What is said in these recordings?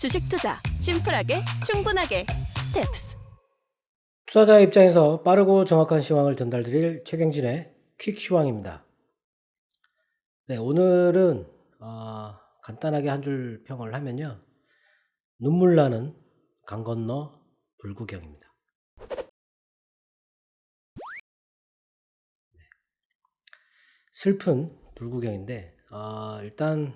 주식 투자 심플하게 충분하게 스텝스. 투자자 입장에서 빠르고 정확한 시황을 전달드릴 최경진의 퀵 시황입니다. 네, 오늘은 간단하게 한 줄 평을 하면요. 눈물 나는 강 건너 불구경입니다. 슬픈 불구경인데 일단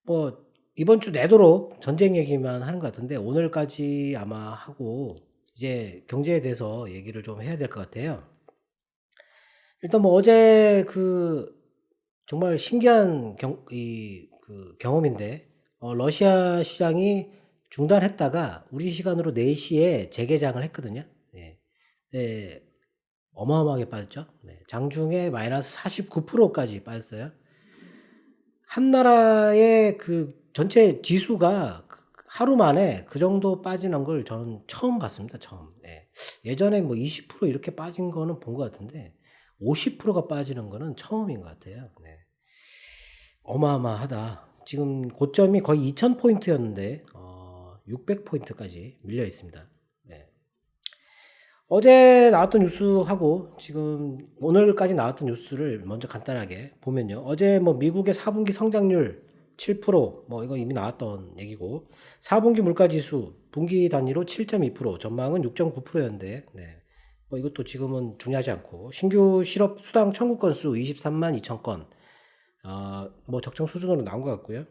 뭐 이번 주 내도록 전쟁 얘기만 하는 것 같은데 오늘까지 아마 하고 이제 경제에 대해서 얘기를 좀 해야 될 것 같아요. 일단 뭐 어제 정말 신기한 경험인데 러시아 시장이 중단했다가 우리 시간으로 4 시에 재개장을 했거든요. 네. 네. 어마어마하게 빠졌죠. 네. 장중에 -49% 까지 빠졌어요. 한 나라의 전체 지수가 하루 만에 그 정도 빠지는 걸 저는 처음 봤습니다, 처음. 예. 예전에 뭐 20% 이렇게 빠진 거는 본 것 같은데 50%가 빠지는 거는 처음인 것 같아요. 네. 어마어마하다. 지금 고점이 거의 2,000 포인트였는데 600 포인트까지 밀려 있습니다. 네. 어제 나왔던 뉴스하고 지금 오늘까지 나왔던 뉴스를 먼저 간단하게 보면요. 어제 뭐 미국의 4분기 성장률 7%, 이거 이미 나왔던 얘기고, 4분기 물가지수 분기 단위로 7.2%, 전망은 6.9%였는데, 네. 이것도 지금은 중요하지 않고, 신규 실업 수당 청구 건수 23만 2천 건, 적정 수준으로 나온 것 같고요.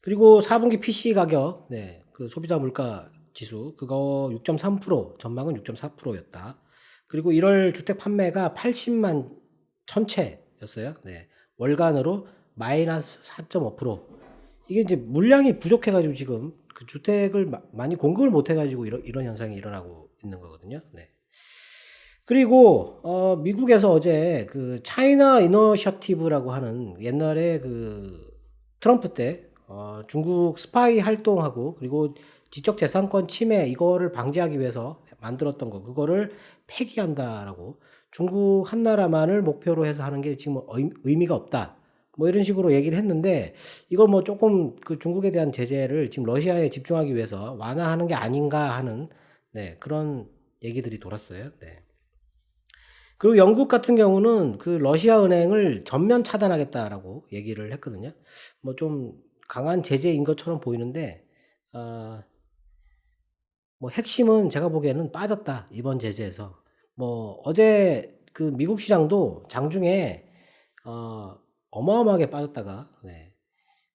그리고 4분기 PC 가격, 네, 소비자 물가 지수, 그거 6.3%, 전망은 6.4%였다. 그리고 1월 주택 판매가 80만 천채였어요. 네. 월간으로 -4.5%. 이게 이제 물량이 부족해가지고 지금 주택을 많이 공급을 못해가지고 이런 현상이 일어나고 있는 거거든요. 네. 그리고 미국에서 어제 차이나 이너셔티브라고 하는 옛날에 트럼프 때 중국 스파이 활동하고 그리고 지적재산권 침해 이거를 방지하기 위해서 만들었던 거 그거를 폐기한다라고 중국 한 나라만을 목표로 해서 하는 게 지금 의미가 없다. 이런 식으로 얘기를 했는데 이걸 조금 중국에 대한 제재를 지금 러시아에 집중하기 위해서 완화하는 게 아닌가 하는 네, 그런 얘기들이 돌았어요. 네. 그리고 영국 같은 경우는 러시아 은행을 전면 차단하겠다라고 얘기를 했거든요. 좀 강한 제재인 것처럼 보이는데, 핵심은 제가 보기에는 빠졌다, 이번 제재에서. 어제 미국 시장도 장중에, 어마어마하게 빠졌다가, 네.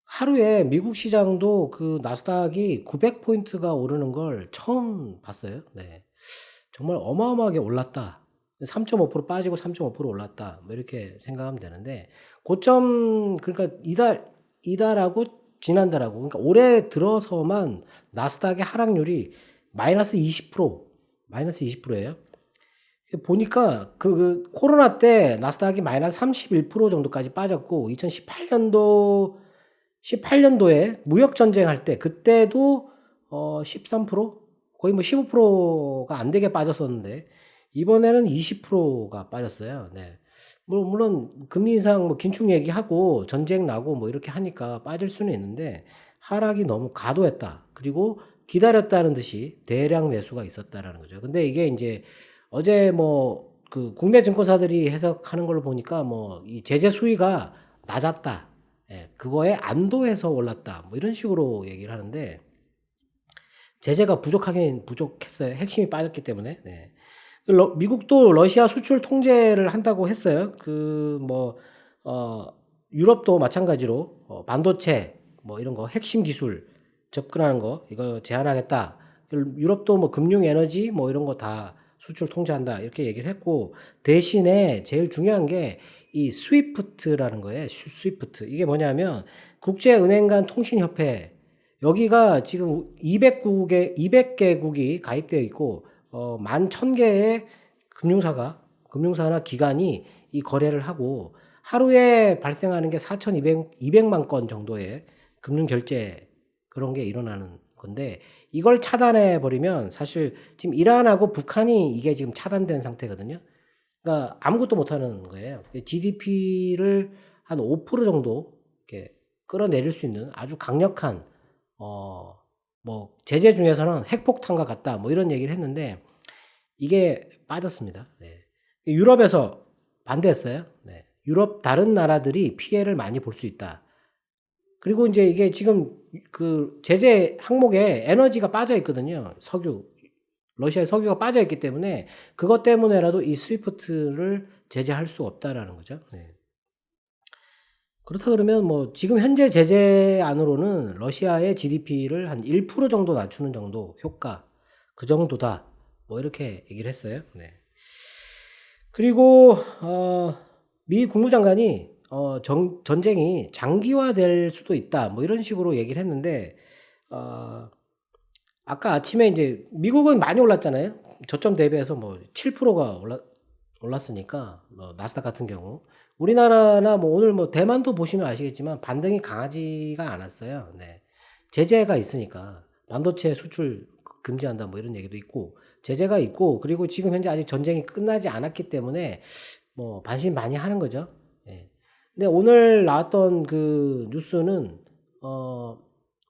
하루에 미국 시장도 나스닥이 900포인트가 오르는 걸 처음 봤어요. 네. 정말 어마어마하게 올랐다. 3.5% 빠지고 3.5% 올랐다. 이렇게 생각하면 되는데, 고점, 그러니까 이달하고 지난달하고, 그러니까 올해 들어서만 나스닥의 하락률이 마이너스 20%예요. 보니까 코로나 때 나스닥이 -31% 정도까지 빠졌고, 18년도에 무역 전쟁할 때 그때도 13% 거의 15%가 안 되게 빠졌었는데 이번에는 20%가 빠졌어요. 네. 물론 금리 인상 긴축 얘기하고 전쟁 나고 이렇게 하니까 빠질 수는 있는데 하락이 너무 과도했다. 그리고 기다렸다는 듯이 대량 매수가 있었다라는 거죠. 근데 이게 이제 어제 국내 증권사들이 해석하는 걸로 보니까 이 제재 수위가 낮았다. 예, 그거에 안도해서 올랐다. 이런 식으로 얘기를 하는데 제재가 부족하긴 부족했어요. 핵심이 빠졌기 때문에. 네. 미국도 러시아 수출 통제를 한다고 했어요. 유럽도 마찬가지로 반도체 이런 거 핵심 기술 접근하는 거 이거 제한하겠다. 유럽도 금융 에너지 이런 거 다 수출 통제한다. 이렇게 얘기를 했고 대신에 제일 중요한 게 이 스위프트라는 거예요. 스위프트. 이게 뭐냐면 국제은행 간 통신협회 여기가 지금 200개국이 가입되어 있고 11,000개의 금융사나 기관이 이 거래를 하고 하루에 발생하는 게 4,200만 건 정도의 금융 결제 그런 게 일어나는 건데 이걸 차단해 버리면 사실 지금 이란하고 북한이 이게 지금 차단된 상태거든요. 그러니까 아무것도 못 하는 거예요. GDP를 한 5% 정도 이렇게 끌어내릴 수 있는 아주 강력한 뭐 제재 중에서는 핵폭탄과 같다 뭐 이런 얘기를 했는데 이게 빠졌습니다. 네. 유럽에서 반대했어요. 네. 유럽 다른 나라들이 피해를 많이 볼 수 있다. 그리고 이제 이게 지금 그 제재 항목에 에너지가 빠져 있거든요. 석유. 러시아의 석유가 빠져 있기 때문에 그것 때문에라도 이 스위프트를 제재할 수 없다라는 거죠. 네. 그렇다 그러면 뭐 지금 현재 제재안으로는 러시아의 GDP를 한 1% 정도 낮추는 정도 효과 그 정도다. 뭐 이렇게 얘기를 했어요. 네. 그리고 미 국무장관이 전쟁이 장기화될 수도 있다. 뭐 이런 식으로 얘기를 했는데 아까 아침에 이제 미국은 많이 올랐잖아요. 저점 대비해서 뭐 7%가 올랐으니까 뭐 나스닥 같은 경우 우리나라나 뭐 오늘 뭐 대만도 보시면 아시겠지만 반등이 강하지가 않았어요. 네. 제재가 있으니까 반도체 수출 금지한다 뭐 이런 얘기도 있고 제재가 있고 그리고 지금 현재 아직 전쟁이 끝나지 않았기 때문에 뭐 반신반의하는 거죠. 예. 근데 오늘 나왔던 그 뉴스는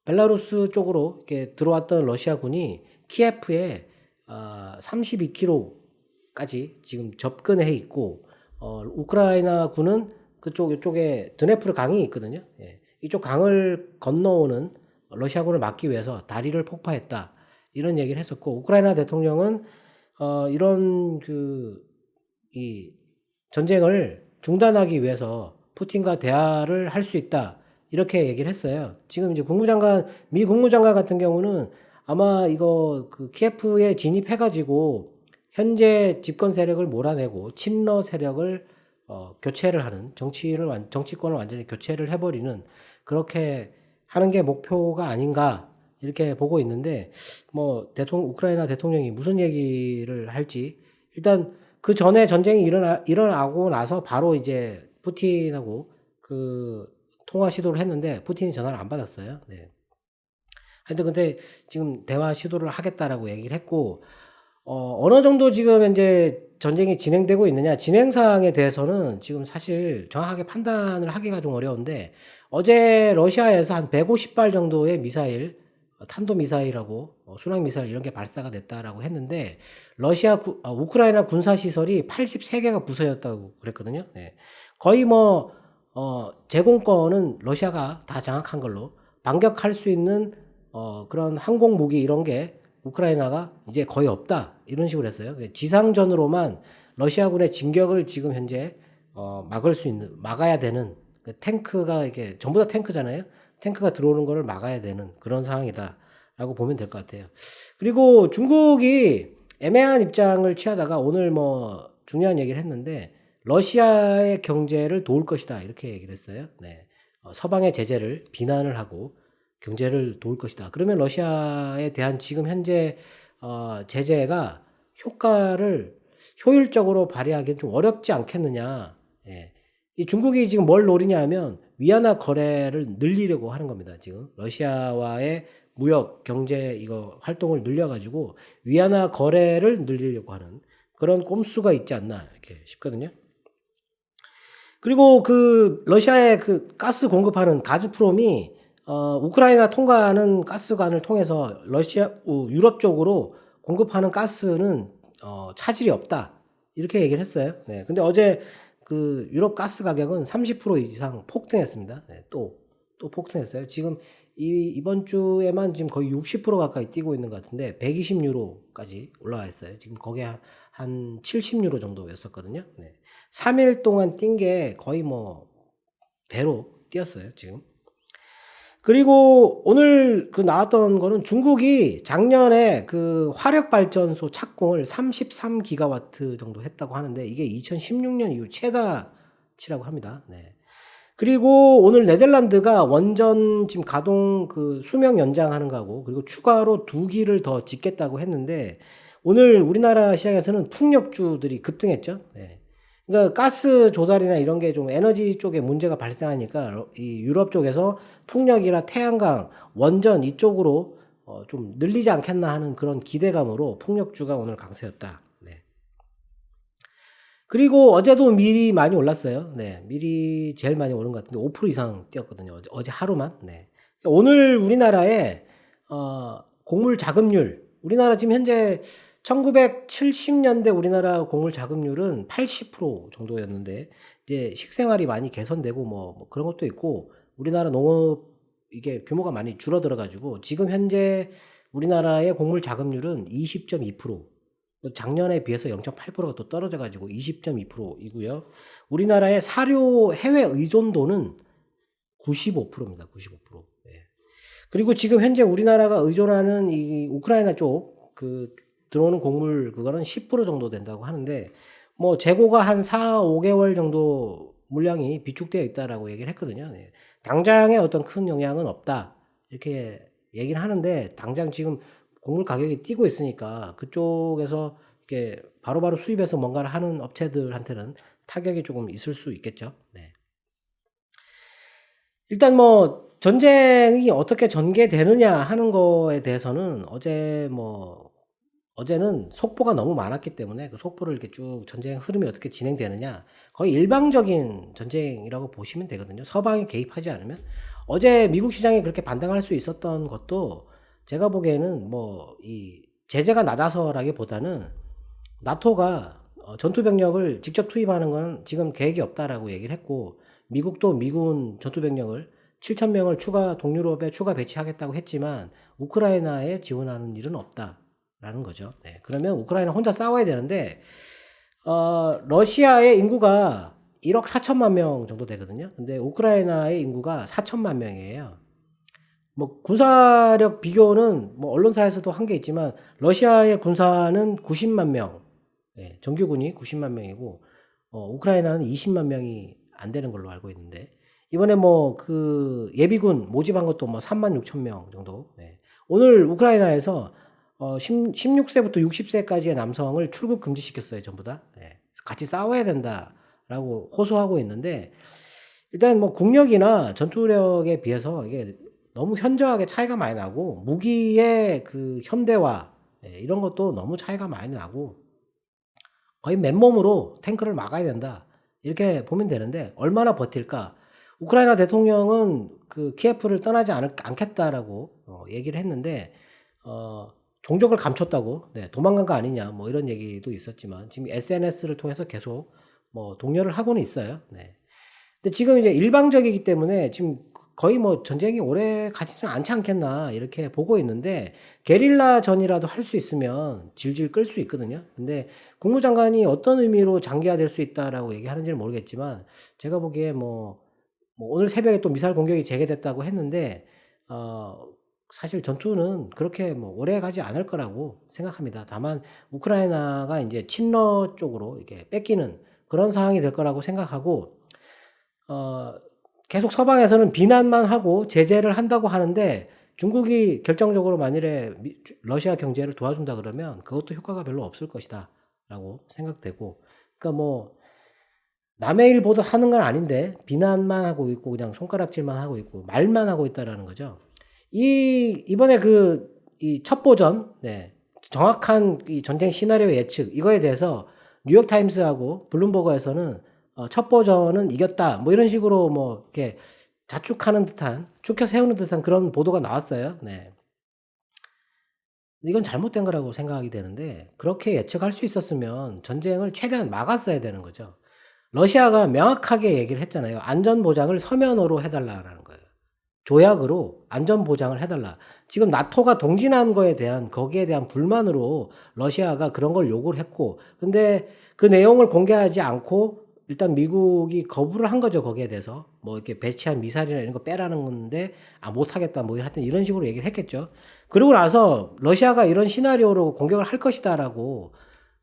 벨라루스 쪽으로 이렇게 들어왔던 러시아군이 키예프에 32km까지 지금 접근해 있고 우크라이나 군은 이쪽에 드네프르 강이 있거든요. 예. 이쪽 강을 건너오는 러시아군을 막기 위해서 다리를 폭파했다. 이런 얘기를 했었고 우크라이나 대통령은 이런 이 전쟁을 중단하기 위해서 푸틴과 대화를 할 수 있다. 이렇게 얘기를 했어요. 지금 이제 미 국무장관 같은 경우는 아마 이거 키예프에 진입해가지고 현재 집권 세력을 몰아내고 친러 세력을 교체를 하는 정치권을 완전히 교체를 해버리는 그렇게 하는 게 목표가 아닌가 이렇게 보고 있는데 뭐 우크라이나 대통령이 무슨 얘기를 할지 일단 그 전에 전쟁이 일어나고 나서 바로 이제 푸틴하고 통화 시도를 했는데 푸틴이 전화를 안 받았어요. 네. 하여튼 근데 지금 대화 시도를 하겠다라고 얘기를 했고 어느 정도 지금 현재 전쟁이 진행되고 있느냐 진행 사항에 대해서는 지금 사실 정확하게 판단을 하기가 좀 어려운데 어제 러시아에서 한 150발 정도의 미사일 탄도 미사일하고 순항 미사일 이런 게 발사가 됐다라고 했는데 우크라이나 군사 시설이 83개가 부서졌다고 그랬거든요. 네. 거의 뭐 제공권은 러시아가 다 장악한 걸로 반격할 수 있는 그런 항공 무기 이런 게 우크라이나가 이제 거의 없다 이런 식으로 했어요. 지상전으로만 러시아군의 진격을 지금 현재 막아야 되는 탱크가 이게 전부 다 탱크잖아요. 탱크가 들어오는 거를 막아야 되는 그런 상황이다라고 보면 될 것 같아요. 그리고 중국이 애매한 입장을 취하다가 오늘 뭐 중요한 얘기를 했는데 러시아의 경제를 도울 것이다 이렇게 얘기를 했어요. 네. 서방의 제재를 비난을 하고 경제를 도울 것이다. 그러면 러시아에 대한 지금 현재 제재가 효과를 효율적으로 발휘하기는 좀 어렵지 않겠느냐. 예. 이 중국이 지금 뭘 노리냐 하면 위안화 거래를 늘리려고 하는 겁니다. 지금 러시아와의 무역 경제 이거 활동을 늘려가지고 위안화 거래를 늘리려고 하는 그런 꼼수가 있지 않나 이렇게 싶거든요. 그리고 러시아에 가스 공급하는 가즈프롬이 우크라이나 통과하는 가스관을 통해서 유럽 쪽으로 공급하는 가스는 차질이 없다. 이렇게 얘기를 했어요. 네. 근데 어제 유럽 가스 가격은 30% 이상 폭등했습니다. 네. 또 폭등했어요. 지금 이번 주에만 지금 거의 60% 가까이 뛰고 있는 것 같은데 120유로까지 올라와 있어요. 지금 거기에 한 70유로 정도였었거든요. 네. 3일 동안 뛴 게 거의 뭐 배로 뛰었어요, 지금. 그리고 오늘 나왔던 거는 중국이 작년에 화력발전소 착공을 33기가와트 정도 했다고 하는데 이게 2016년 이후 최다치라고 합니다. 네. 그리고 오늘 네덜란드가 원전 지금 가동 수명 연장하는 거하고 그리고 추가로 2기를 더 짓겠다고 했는데 오늘 우리나라 시장에서는 풍력주들이 급등했죠. 네. 그러니까 가스 조달이나 이런 게 좀 에너지 쪽에 문제가 발생하니까 이 유럽 쪽에서 풍력이나 태양광, 원전 이쪽으로 좀 늘리지 않겠나 하는 그런 기대감으로 풍력주가 오늘 강세였다. 네. 그리고 어제도 밀이 많이 올랐어요. 네. 밀이 제일 많이 오른 것 같은데 5% 이상 뛰었거든요. 어제 하루만. 네. 오늘 우리나라의 곡물 자급률, 우리나라 지금 현재 1970년대 우리나라 곡물 자급률은 80% 정도였는데 이제 식생활이 많이 개선되고 뭐 그런 것도 있고 우리나라 농업 이게 규모가 많이 줄어들어 가지고 지금 현재 우리나라의 곡물 자급률은 20.2%, 작년에 비해서 0.8%가 또 떨어져 가지고 20.2%이고요. 우리나라의 사료 해외 의존도는 95%입니다. 95%. 예. 그리고 지금 현재 우리나라가 의존하는 이 우크라이나 쪽 그 들어오는 곡물 그거는 10% 정도 된다고 하는데 뭐 재고가 한 4, 5개월 정도 물량이 비축되어 있다라고 얘기를 했거든요. 네. 당장에 어떤 큰 영향은 없다. 이렇게 얘기를 하는데 당장 지금 곡물 가격이 뛰고 있으니까 그쪽에서 이렇게 바로바로 수입해서 뭔가를 하는 업체들한테는 타격이 조금 있을 수 있겠죠. 네. 일단 뭐 전쟁이 어떻게 전개되느냐 하는 거에 대해서는 어제는 속보가 너무 많았기 때문에 그 속보를 이렇게 쭉 전쟁 흐름이 어떻게 진행되느냐 거의 일방적인 전쟁이라고 보시면 되거든요. 서방이 개입하지 않으면. 어제 미국 시장이 그렇게 반등할 수 있었던 것도 제가 보기에는 뭐 이 제재가 낮아서라기보다는 나토가 전투 병력을 직접 투입하는 건 지금 계획이 없다라고 얘기를 했고 미국도 미군 전투 병력을 7,000명을 추가 동유럽에 추가 배치하겠다고 했지만 우크라이나에 지원하는 일은 없다라는 거죠. 네. 그러면 우크라이나 혼자 싸워야 되는데 러시아의 인구가 1억 4천만 명 정도 되거든요. 근데 우크라이나의 인구가 4천만 명이에요. 뭐 군사력 비교는 뭐 언론사에서도 한 게 있지만 러시아의 군사는 90만 명, 예, 정규군이 90만 명이고 우크라이나는 20만 명이 안 되는 걸로 알고 있는데 이번에 뭐 그 예비군 모집한 것도 뭐 3만 6천 명 정도. 예. 오늘 우크라이나에서 16세부터 60세까지의 남성을 출국 금지시켰어요, 전부 다. 예. 같이 싸워야 된다라고 호소하고 있는데 일단 뭐 국력이나 전투력에 비해서 이게 너무 현저하게 차이가 많이 나고 무기의 그 현대화 이런 것도 너무 차이가 많이 나고 거의 맨몸으로 탱크를 막아야 된다. 이렇게 보면 되는데 얼마나 버틸까? 우크라이나 대통령은 그 키예프를 떠나지 않겠다라고 얘기를 했는데 종적을 감췄다고 도망간 거 아니냐 뭐 이런 얘기도 있었지만 지금 SNS를 통해서 계속 뭐 독려를 하고는 있어요. 네. 근데 지금 이제 일방적이기 때문에 지금 거의 뭐 전쟁이 오래 가지는 않지 않겠나 이렇게 보고 있는데 게릴라전이라도 할 수 있으면 질질 끌 수 있거든요. 근데 국무장관이 어떤 의미로 장기화될 수 있다라고 얘기하는지는 모르겠지만 제가 보기에 뭐 오늘 새벽에 또 미사일 공격이 재개됐다고 했는데 사실 전투는 그렇게 뭐 오래 가지 않을 거라고 생각합니다. 다만 우크라이나가 이제 친러 쪽으로 이렇게 뺏기는 그런 상황이 될 거라고 생각하고 계속 서방에서는 비난만 하고 제재를 한다고 하는데 중국이 결정적으로 만일에 러시아 경제를 도와준다 그러면 그것도 효과가 별로 없을 것이다 라고 생각되고 그러니까 뭐 남의 일 보듯 하는 건 아닌데 비난만 하고 있고 그냥 손가락질만 하고 있고 말만 하고 있다라는 거죠. 이번에 이 첩보전 정확한 이 전쟁 시나리오 예측 이거에 대해서 뉴욕타임스하고 블룸버그에서는 첩보전은 이겼다 뭐 이런 식으로 뭐 이렇게 자축하는 듯한 축혀 세우는 듯한 그런 보도가 나왔어요. 네. 이건 잘못된 거라고 생각이 되는데 그렇게 예측할 수 있었으면 전쟁을 최대한 막았어야 되는 거죠. 러시아가 명확하게 얘기를 했잖아요. 안전 보장을 서면으로 해달라는 거예요. 조약으로 안전 보장을 해달라. 지금 나토가 동진한 거에 대한 거기에 대한 불만으로 러시아가 그런 걸 요구를 했고, 근데 그 내용을 공개하지 않고 일단 미국이 거부를 한 거죠. 거기에 대해서 뭐 이렇게 배치한 미사일이나 이런 거 빼라는 건데 못하겠다 뭐 하여튼 이런 식으로 얘기를 했겠죠. 그러고 나서 러시아가 이런 시나리오로 공격을 할 것이다라고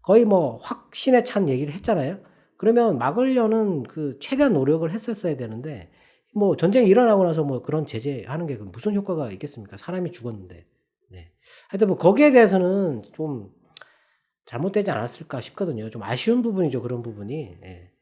거의 뭐 확신에 찬 얘기를 했잖아요. 그러면 막으려는 그 최대한 노력을 했었어야 되는데 뭐 전쟁이 일어나고 나서 뭐 그런 제재하는 게 무슨 효과가 있겠습니까? 사람이 죽었는데. 네. 하여튼 뭐 거기에 대해서는 좀 잘못되지 않았을까 싶거든요. 좀 아쉬운 부분이죠. 그런 부분이. 예.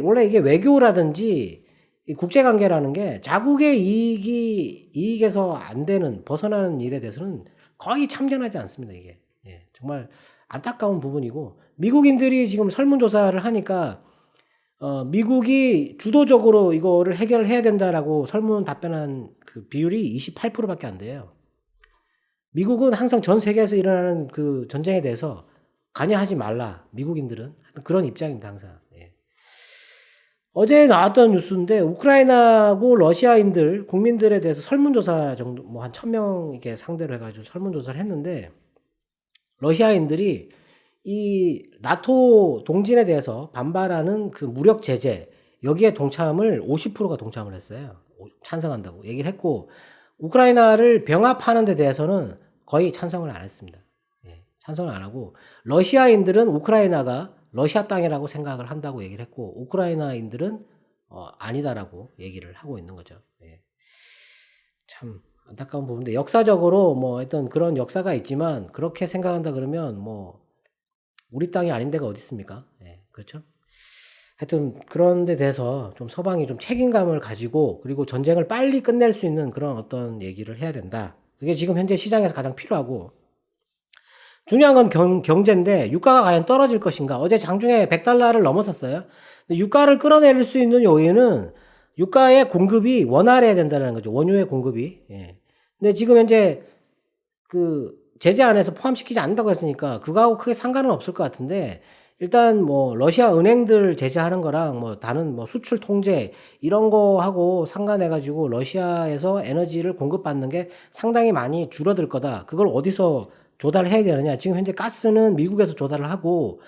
원래 이게 외교라든지 이 국제관계라는 게 자국의 이익에서 안 되는, 벗어나는 일에 대해서는 거의 참견하지 않습니다, 이게. 예. 정말 안타까운 부분이고, 미국인들이 지금 설문조사를 하니까, 미국이 주도적으로 이거를 해결해야 된다라고 설문 답변한 그 비율이 28%밖에 안 돼요. 미국은 항상 전 세계에서 일어나는 그 전쟁에 대해서 관여하지 말라. 미국인들은 그런 입장입니다, 항상. 예. 어제 나왔던 뉴스인데 우크라이나고 러시아인들 국민들에 대해서 설문조사 정도 뭐 한 1,000명 이렇게 상대로 해가지고 설문조사를 했는데 러시아인들이 이 나토 동진에 대해서 반발하는 그 무력 제재 여기에 동참을 50%가 동참을 했어요. 찬성한다고 얘기를 했고 우크라이나를 병합하는 데 대해서는 거의 찬성을 안 했습니다. 예, 찬성을 안 하고 러시아인들은 우크라이나가 러시아 땅이라고 생각을 한다고 얘기를 했고 우크라이나인들은 아니다라고 얘기를 하고 있는 거죠. 예. 참 안타까운 부분인데 역사적으로 뭐 어떤 그런 역사가 있지만 그렇게 생각한다 그러면 뭐 우리 땅이 아닌 데가 어디 있습니까? 예, 그렇죠? 하여튼 그런 데 대해서 좀 서방이 좀 책임감을 가지고 그리고 전쟁을 빨리 끝낼 수 있는 그런 어떤 얘기를 해야 된다. 그게 지금 현재 시장에서 가장 필요하고 중요한 건 경제인데 유가가 과연 떨어질 것인가. 어제 장중에 $100를 넘어섰어요. 근데 유가를 끌어내릴 수 있는 요인은 유가의 공급이 원활해야 된다는 거죠. 원유의 공급이. 예. 근데 지금 현재 그 제재 안에서 포함시키지 않는다고 했으니까 그거하고 크게 상관은 없을 것 같은데 일단 뭐 러시아 은행들 제재하는 거랑 뭐 다른 뭐 수출 통제 이런 거하고 상관해 가지고 러시아에서 에너지를 공급받는 게 상당히 많이 줄어들 거다. 그걸 어디서 조달해야 되느냐. 지금 현재 가스는 미국에서 조달을 하고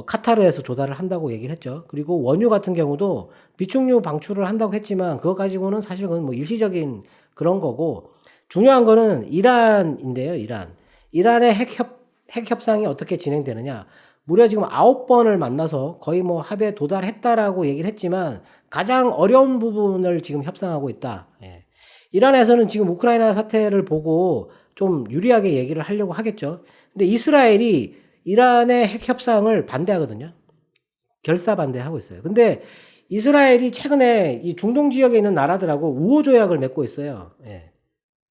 카타르에서 조달을 한다고 얘기를 했죠. 그리고 원유 같은 경우도 비축유 방출을 한다고 했지만 그거 가지고는 사실 그건 뭐 일시적인 그런 거고 중요한 거는 이란인데요. 이란의 핵 협상이 어떻게 진행되느냐. 무려 지금 9번을 만나서 거의 뭐 합의에 도달했다라고 얘기를 했지만 가장 어려운 부분을 지금 협상하고 있다. 예. 이란에서는 지금 우크라이나 사태를 보고 좀 유리하게 얘기를 하려고 하겠죠. 근데 이스라엘이 이란의 핵 협상을 반대하거든요. 결사 반대하고 있어요. 근데 이스라엘이 최근에 이 중동 지역에 있는 나라들하고 우호 조약을 맺고 있어요. 예.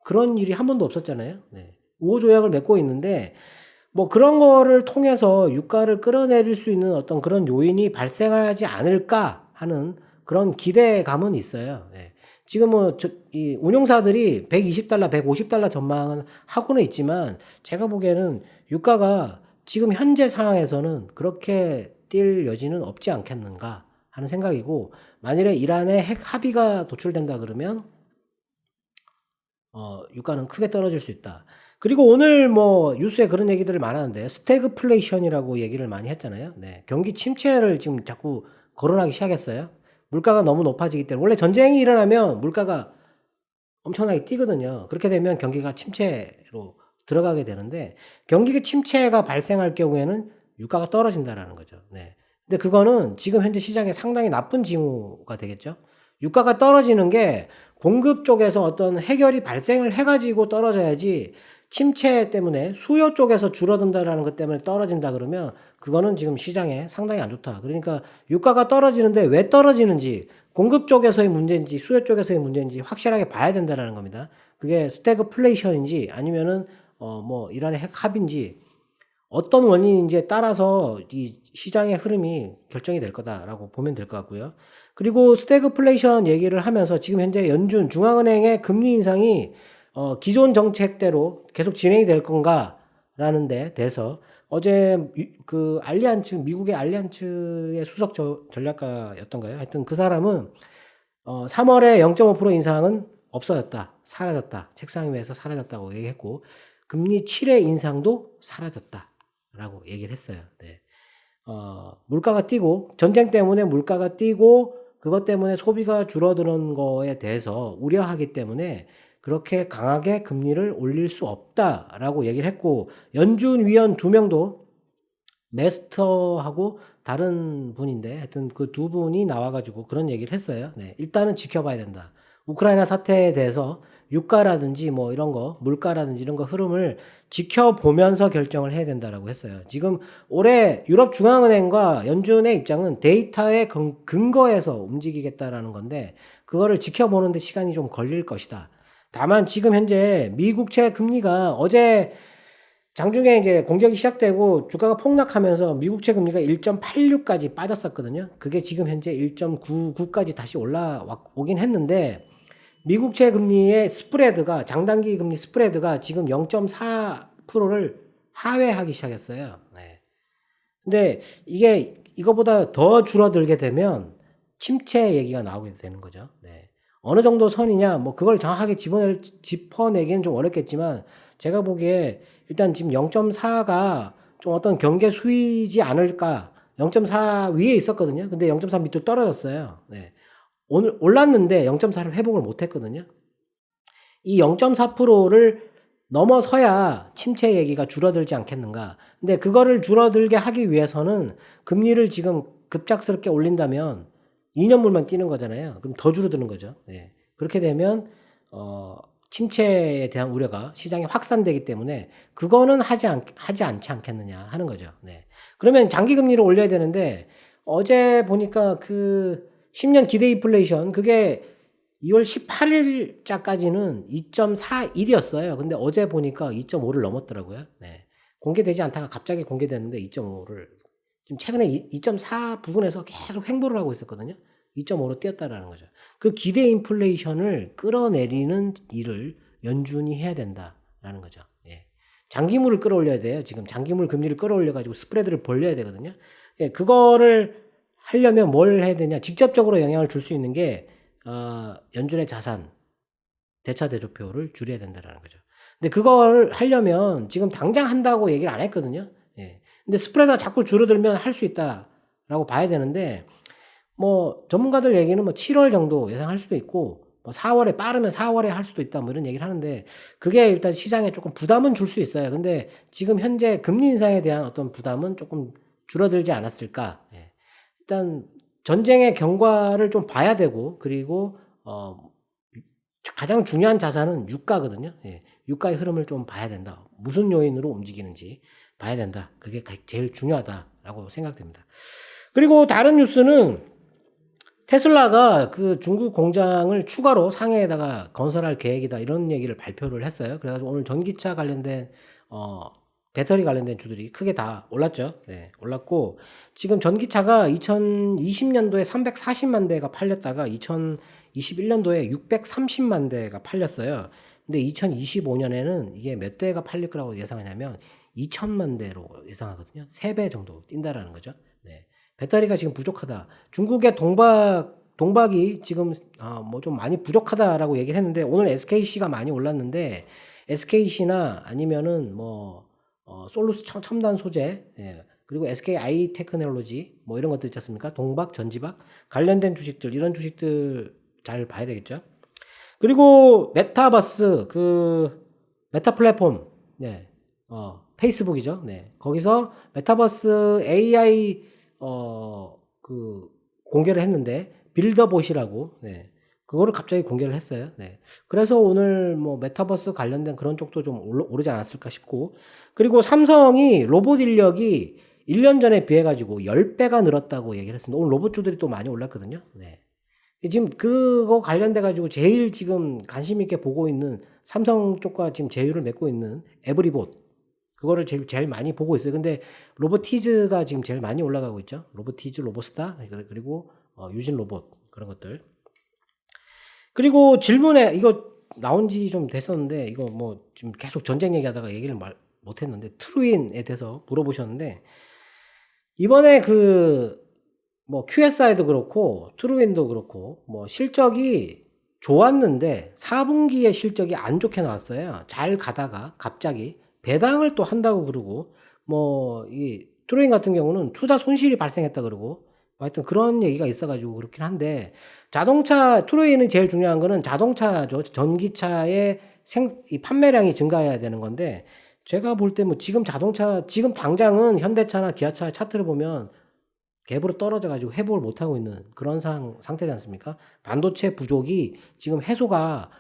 그런 일이 한 번도 없었잖아요. 네. 우호 조약을 맺고 있는데 뭐 그런 거를 통해서 유가를 끌어내릴 수 있는 어떤 그런 요인이 발생하지 않을까 하는 그런 기대감은 있어요. 예. 지금 뭐 이 운용사들이 $120, $150 전망은 하고는 있지만 제가 보기에는 유가가 지금 현재 상황에서는 그렇게 뛸 여지는 없지 않겠는가 하는 생각이고 만일에 이란의 핵 합의가 도출된다 그러면 유가는 크게 떨어질 수 있다. 그리고 오늘 뭐 뉴스에 그런 얘기들을 많았는데 스태그플레이션이라고 얘기를 많이 했잖아요. 네. 경기 침체를 지금 자꾸 거론하기 시작했어요. 물가가 너무 높아지기 때문에 원래 전쟁이 일어나면 물가가 엄청나게 뛰거든요. 그렇게 되면 경기가 침체로 들어가게 되는데 경기 침체가 발생할 경우에는 유가가 떨어진다라는 거죠. 네. 근데 그거는 지금 현재 시장에 상당히 나쁜 징후가 되겠죠. 유가가 떨어지는 게 공급 쪽에서 어떤 해결이 발생을 해가지고 떨어져야지 침체 때문에 수요 쪽에서 줄어든다라는 것 때문에 떨어진다 그러면 그거는 지금 시장에 상당히 안 좋다. 그러니까 유가가 떨어지는데 왜 떨어지는지 공급 쪽에서의 문제인지 수요 쪽에서의 문제인지 확실하게 봐야 된다는 겁니다. 그게 스태그플레이션인지 아니면은 뭐 이란의 핵 합인지 어떤 원인인지에 따라서 이 시장의 흐름이 결정이 될 거다라고 보면 될 것 같고요. 그리고 스태그플레이션 얘기를 하면서 지금 현재 연준 중앙은행의 금리 인상이 기존 정책대로 계속 진행이 될 건가라는 데 대해서 어제 그 알리안츠 미국의 알리안츠의 수석 전략가였던가요? 하여튼 그 사람은 3월에 0.5% 인상은 없어졌다. 사라졌다. 책상 위에서 사라졌다고 얘기했고 금리 7의 인상도 사라졌다라고 얘기를 했어요. 네. 물가가 뛰고 전쟁 때문에 물가가 뛰고 그것 때문에 소비가 줄어드는 거에 대해서 우려하기 때문에 그렇게 강하게 금리를 올릴 수 없다라고 얘기를 했고 연준 위원 2명도 메스터하고 다른 분인데 하여튼 그 두 분이 나와가지고 그런 얘기를 했어요. 네, 일단은 지켜봐야 된다. 우크라이나 사태에 대해서 유가라든지 뭐 이런 거 물가라든지 이런 거 흐름을 지켜보면서 결정을 해야 된다라고 했어요. 지금 올해 유럽 중앙은행과 연준의 입장은 데이터에 근거해서 움직이겠다라는 건데 그거를 지켜보는데 시간이 좀 걸릴 것이다. 다만 지금 현재 미국채 금리가 어제 장중에 이제 공격이 시작되고 주가가 폭락하면서 미국채 금리가 1.86까지 빠졌었거든요. 그게 지금 현재 1.99까지 다시 올라오긴 했는데 미국채 금리의 스프레드가 장단기 금리 스프레드가 지금 0.4%를 하회하기 시작했어요. 네. 근데 이게 이거보다 더 줄어들게 되면 침체 얘기가 나오게 되는 거죠. 네. 어느 정도 선이냐, 뭐 그걸 정확하게 짚어내기는 좀 어렵겠지만 제가 보기에 일단 지금 0.4가 좀 어떤 경계 수위지 않을까. 0.4 위에 있었거든요. 근데 0.4 밑으로 떨어졌어요. 네. 오늘 올랐는데 0.4를 회복을 못 했거든요. 이 0.4%를 넘어서야 침체 얘기가 줄어들지 않겠는가. 근데 그거를 줄어들게 하기 위해서는 금리를 지금 급작스럽게 올린다면 2년물만 뛰는 거잖아요. 그럼 더 줄어드는 거죠. 네. 그렇게 되면 침체에 대한 우려가 시장에 확산되기 때문에 그거는 하지 않지 않겠느냐 하는 거죠. 네. 그러면 장기 금리를 올려야 되는데 어제 보니까 그 10년 기대 인플레이션 그게 2월 18일자까지는 2.41이었어요. 근데 어제 보니까 2.5를 넘었더라고요. 네. 공개되지 않다가 갑자기 공개됐는데 2.5를 지금 최근에 2.4 부분에서 계속 횡보를 하고 있었거든요. 2.5로 뛰었다라는 거죠. 그 기대 인플레이션을 끌어내리는 일을 연준이 해야 된다라는 거죠. 예. 장기물을 끌어올려야 돼요. 지금 장기물 금리를 끌어올려가지고 스프레드를 벌려야 되거든요. 예, 그거를 하려면 뭘 해야 되냐? 직접적으로 영향을 줄 수 있는 게 연준의 자산 대차 대조표를 줄여야 된다라는 거죠. 근데 그걸 하려면 지금 당장 한다고 얘기를 안 했거든요. 예. 근데 스프레드가 자꾸 줄어들면 할 수 있다라고 봐야 되는데 뭐 전문가들 얘기는 뭐 7월 정도 예상할 수도 있고 뭐 4월에 빠르면 4월에 할 수도 있다 뭐 이런 얘기를 하는데 그게 일단 시장에 조금 부담은 줄 수 있어요. 근데 지금 현재 금리 인상에 대한 어떤 부담은 조금 줄어들지 않았을까? 예. 일단 전쟁의 경과를 좀 봐야 되고 그리고 가장 중요한 자산은 유가거든요. 예. 유가의 흐름을 좀 봐야 된다. 무슨 요인으로 움직이는지 봐야 된다. 그게 제일 중요하다라고 생각됩니다. 그리고 다른 뉴스는 테슬라가 그 중국 공장을 추가로 상해에다가 건설할 계획이다 이런 얘기를 발표를 했어요. 그래가지고 오늘 전기차 관련된 배터리 관련된 주들이 크게 다 올랐죠. 네, 올랐고 지금 전기차가 2020년도에 340만 대가 팔렸다가 2021년도에 630만 대가 팔렸어요. 근데 2025년에는 이게 몇 대가 팔릴 거라고 예상하냐면 2천만 대로 예상하거든요. 3배 정도 뛴다라는 거죠. 네. 배터리가 지금 부족하다. 중국의 동박이 지금 뭐 좀 많이 부족하다라고 얘기를 했는데 오늘 SKC가 많이 올랐는데 SKC나 아니면은 뭐 솔루스 첨단 소재 예. 그리고 SK 아이 테크놀로지 뭐 이런 것들 있지 않습니까? 동박, 전지박 관련된 주식들 이런 주식들 잘 봐야 되겠죠. 그리고 메타버스 그 메타 플랫폼 네. 페이스북이죠. 네. 거기서 메타버스 AI 그 공개를 했는데 빌더봇이라고 네. 그거를 갑자기 공개를 했어요. 네. 그래서 오늘 뭐 메타버스 관련된 그런 쪽도 좀 오르지 않았을까 싶고 그리고 삼성이 로봇 인력이 1년 전에 비해 가지고 10배가 늘었다고 얘기를 했습니다. 오늘 로봇주들이 또 많이 올랐거든요. 네. 지금 그거 관련돼 가지고 제일 지금 관심 있게 보고 있는 삼성 쪽과 지금 제휴를 맺고 있는 에브리봇 그거를 제일 많이 보고 있어요. 근데 로보티즈가 지금 제일 많이 올라가고 있죠. 로보티즈, 로보스타 그리고 유진 로봇 그런 것들. 그리고 질문에 이거 나온 지 좀 됐었는데 이거 뭐 지금 계속 전쟁 얘기하다가 얘기를 못 했는데 트루인에 대해서 물어보셨는데 이번에 그 뭐 QSI도 그렇고 트루인도 그렇고 뭐 실적이 좋았는데 4분기의 실적이 안 좋게 나왔어요. 잘 가다가 갑자기 배당을 또 한다고 그러고 뭐 이 트루인 같은 경우는 투자 손실이 발생했다 그러고 하여튼 그런 얘기가 있어가지고 그렇긴 한데 자동차 트루인은 제일 중요한 거는 자동차죠. 전기차의 이 판매량이 증가해야 되는 건데 제가 볼 때 뭐 지금 지금 당장은 현대차나 기아차 차트를 보면 갭으로 떨어져 가지고 회복을 못 하고 있는 그런 상태지 않습니까? 반도체 부족이 지금 해소가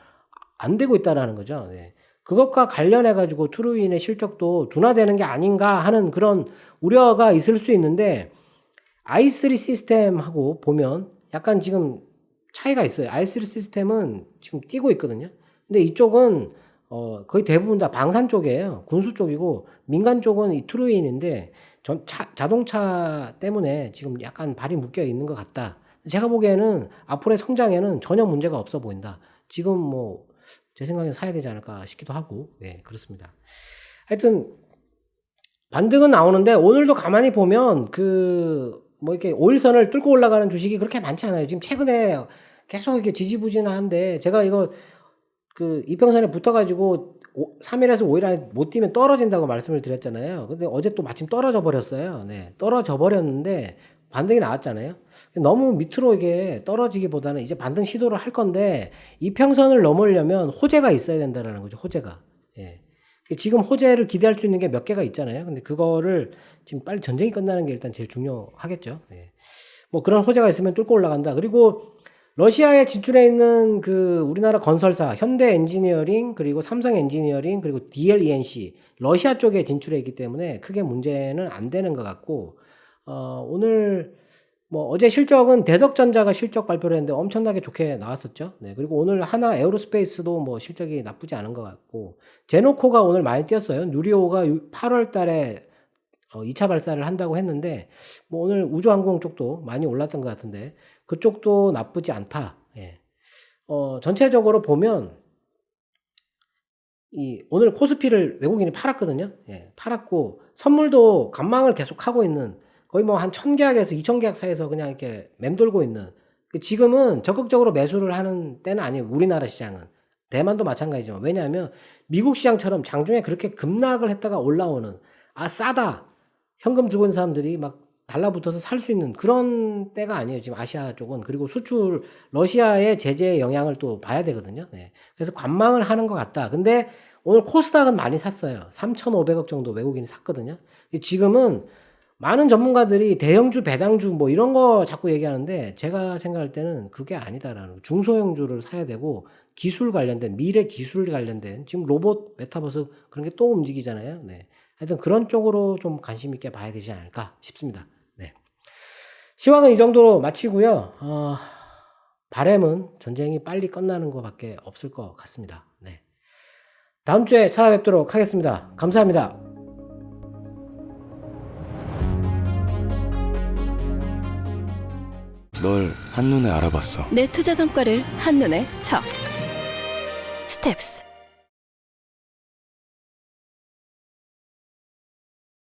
안 되고 있다라는 거죠. 네. 그것과 관련해 가지고 트루인의 실적도 둔화되는 게 아닌가 하는 그런 우려가 있을 수 있는데 i3 시스템하고 보면 약간 지금 차이가 있어요. i3 시스템은 지금 뛰고 있거든요. 근데 이쪽은 거의 대부분 다 방산 쪽이에요. 군수 쪽이고 민간 쪽은 이 트루인인데 자동차 때문에 지금 약간 발이 묶여 있는 것 같다. 제가 보기에는 앞으로의 성장에는 전혀 문제가 없어 보인다. 지금 뭐 제 생각엔 사야 되지 않을까 싶기도 하고, 예, 그렇습니다. 하여튼 반등은 나오는데 오늘도 가만히 보면 뭐 이렇게 5일선을 뚫고 올라가는 주식이 그렇게 많지 않아요. 지금 최근에 계속 이렇게 지지부진한데 제가 이거 이평선에 붙어가지고 3일에서 5일 안에 못 뛰면 떨어진다고 말씀을 드렸잖아요. 근데 어제 또 마침 떨어져 버렸어요. 네, 떨어져 버렸는데 반등이 나왔잖아요. 너무 밑으로 이게 떨어지기보다는 이제 반등 시도를 할 건데 이평선을 넘으려면 호재가 있어야 된다라는 거죠. 호재가. 예. 지금 호재를 기대할 수 있는 게 몇 개가 있잖아요. 근데 그거를 지금 빨리 전쟁이 끝나는 게 일단 제일 중요하겠죠. 예. 뭐 그런 호재가 있으면 뚫고 올라간다. 그리고 러시아에 진출해 있는 우리나라 건설사 현대 엔지니어링 그리고 삼성 엔지니어링 그리고 DLENC 러시아 쪽에 진출해 있기 때문에 크게 문제는 안 되는 것 같고 오늘 뭐 어제 실적은 대덕전자가 실적 발표를 했는데 엄청나게 좋게 나왔었죠. 네. 그리고 오늘 하나 에어로스페이스도 뭐 실적이 나쁘지 않은 것 같고 제노코가 오늘 많이 뛰었어요. 누리호가 8월 달에 2차 발사를 한다고 했는데 뭐 오늘 우주항공 쪽도 많이 올랐던 것 같은데 그쪽도 나쁘지 않다. 예. 전체적으로 보면 오늘 코스피를 외국인이 팔았거든요. 예. 팔았고 선물도 관망을 계속 하고 있는 거의 뭐 한 1000계약에서 2000계약 사이에서 그냥 이렇게 맴돌고 있는 지금은 적극적으로 매수를 하는 때는 아니에요. 우리나라 시장은. 대만도 마찬가지지만 왜냐하면 미국 시장처럼 장중에 그렇게 급락을 했다가 올라오는 싸다. 현금 들고 있는 사람들이 막 달라붙어서 살 수 있는 그런 때가 아니에요. 지금 아시아 쪽은. 그리고 수출 러시아의 제재의 영향을 또 봐야 되거든요. 네. 그래서 관망을 하는 것 같다. 근데 오늘 코스닥은 많이 샀어요. 3,500억 정도 외국인이 샀거든요. 지금은 많은 전문가들이 대형주, 배당주 뭐 이런 거 자꾸 얘기하는데 제가 생각할 때는 그게 아니다라는 중소형주를 사야 되고 기술 관련된 미래 기술 관련된 지금 로봇 메타버스 그런 게 또 움직이잖아요. 네. 하여튼 그런 쪽으로 좀 관심 있게 봐야 되지 않을까 싶습니다. 네. 시황은 이 정도로 마치고요. 바람은 전쟁이 빨리 끝나는 것밖에 없을 것 같습니다. 네. 다음 주에 찾아뵙도록 하겠습니다. 감사합니다. 널 한눈에 알아봤어. 내 투자 성과를 한눈에 쳐. 스텝스.